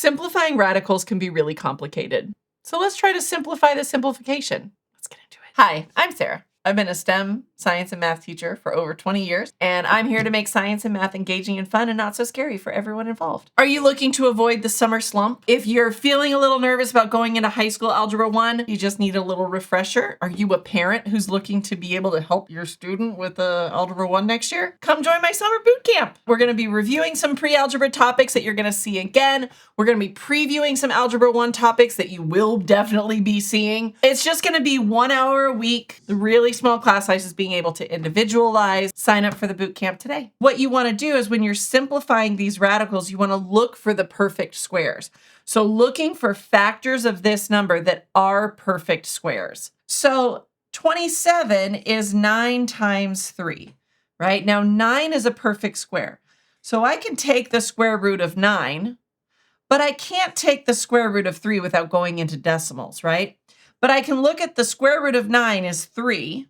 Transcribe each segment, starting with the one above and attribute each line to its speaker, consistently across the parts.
Speaker 1: Simplifying radicals can be really complicated. So let's try to simplify the simplification. Let's get into it. Hi, I'm Sarah. I've been a STEM science and math teacher for over 20 years, and I'm here to make science and math engaging and fun and not so scary for everyone involved. Are you looking to avoid the summer slump? If you're feeling a little nervous about going into high school Algebra 1, you just need a little refresher. Are you a parent who's looking to be able to help your student with Algebra 1 next year? Come join my summer boot camp. We're going to be reviewing some pre-algebra topics that you're going to see again. We're going to be previewing some Algebra 1 topics that you will definitely be seeing. It's just going to be 1 hour a week, really small class sizes, being able to individualize. Sign up for the boot camp today. What you want to do is when you're simplifying these radicals, you want to look for the perfect squares. So looking for factors of this number that are perfect squares. So 27 is 9 times 3, right? Now 9 is a perfect square. So I can take the square root of 9, but I can't take the square root of 3 without going into decimals, right? But I can look at the square root of 9 is 3.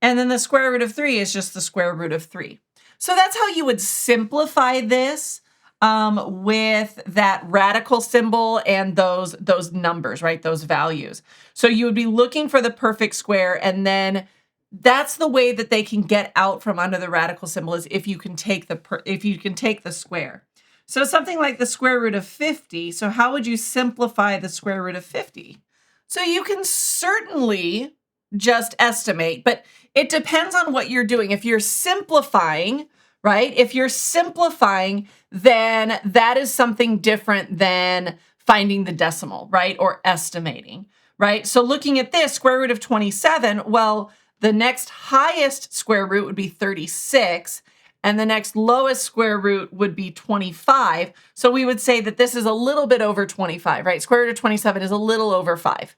Speaker 1: And then the square root of 3 is just the square root of 3. So that's how you would simplify this with that radical symbol and those numbers, right? Those values. So you would be looking for the perfect square, and then that's the way that they can get out from under the radical symbol, is if you can take the square. So something like the square root of 50. So how would you simplify the square root of 50? So you can certainly just estimate, but it depends on what you're doing. If you're simplifying, right? If you're simplifying, then that is something different than finding the decimal, right? Or estimating, right? So looking at this, square root of 27, well, the next highest square root would be 36, and the next lowest square root would be 25. So we would say that this is a little bit over 25, right? Square root of 27 is a little over 5,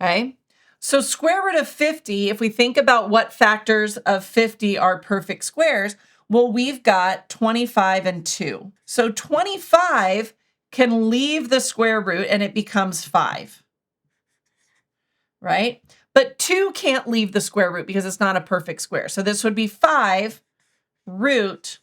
Speaker 1: okay? So square root of 50, if we think about what factors of 50 are perfect squares, well, we've got 25 and 2. So 25 can leave the square root and it becomes 5, right? But 2 can't leave the square root because it's not a perfect square. So this would be 5 root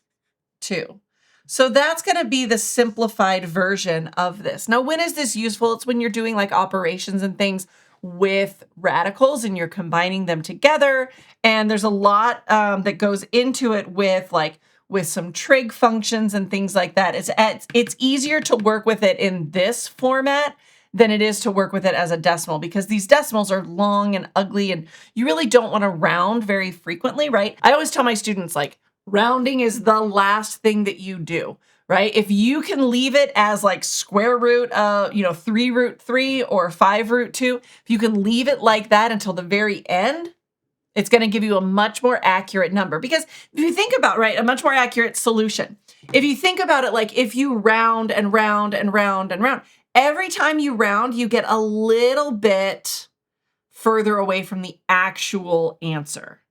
Speaker 1: 2. So that's going to be the simplified version of this. Now, when is this useful? It's when you're doing like operations and things with radicals and you're combining them together. And there's a lot that goes into it with some trig functions and things like that. It's easier to work with it in this format than it is to work with it as a decimal, because these decimals are long and ugly and you really don't want to round very frequently, right? I always tell my students, like, rounding is the last thing that you do, right? If you can leave it as like square root, 3 root 3 or 5 root 2, if you can leave it like that until the very end, it's going to give you a much more accurate number. Because if you think about, right, a much more accurate solution, if you think about it, like if you round and round and round and round, every time you round, you get a little bit further away from the actual answer,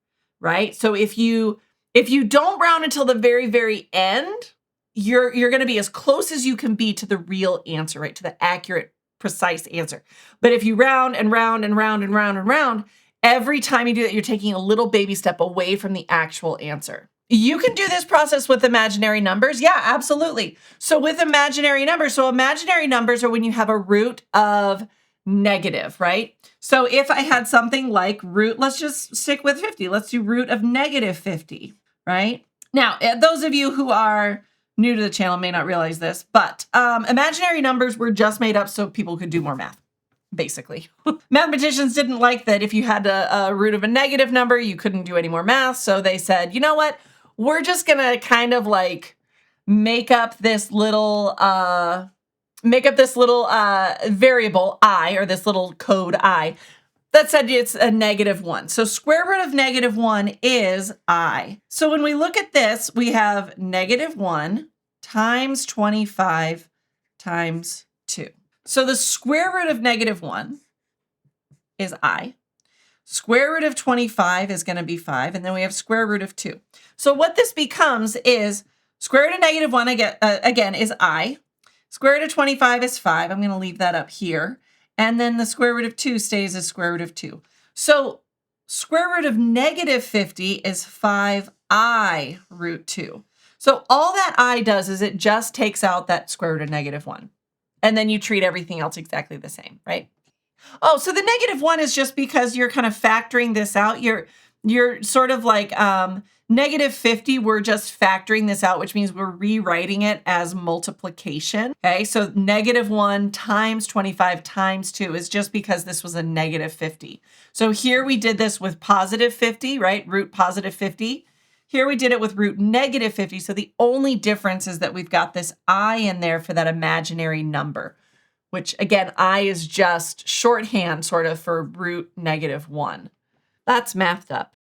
Speaker 1: right? So if you don't round until the very, very end, you're going to be as close as you can be to the real answer, right? To the accurate, precise answer. But if you round and round and round and round and round, every time you do that, you're taking a little baby step away from the actual answer. You can do this process with imaginary numbers. Yeah, absolutely. So with imaginary numbers are when you have a root of negative, right? So if I had something like root, let's just stick with 50. Let's do root of negative 50, right? Now, those of you who are new to the channel may not realize this, but imaginary numbers were just made up so people could do more math, basically. Mathematicians didn't like that if you had a root of a negative number, you couldn't do any more math. So they said, you know what? We're just going to kind of like make up this little variable I, or this little code I, that said it's a -1. So square root of -1 is I. So when we look at this, we have -1 times 25 times 2. So the square root of -1 is I. Square root of 25 is going to be 5. And then we have square root of 2. So what this becomes is square root of -1 again is I. Square root of 25 is 5. I'm going to leave that up here. And then the square root of 2 stays as square root of 2. So square root of -50 is 5i root 2. So all that I does is it just takes out that square root of -1. And then you treat everything else exactly the same, right? Oh, so the -1 is just because you're kind of factoring this out. You're sort of like -50, we're just factoring this out, which means we're rewriting it as multiplication. Okay, so -1 times 25 times 2 is just because this was a -50. So here we did this with +50, right? Root +50. Here we did it with root -50. So the only difference is that we've got this I in there for that imaginary number, which again, I is just shorthand sort of for root -1. That's mathed up.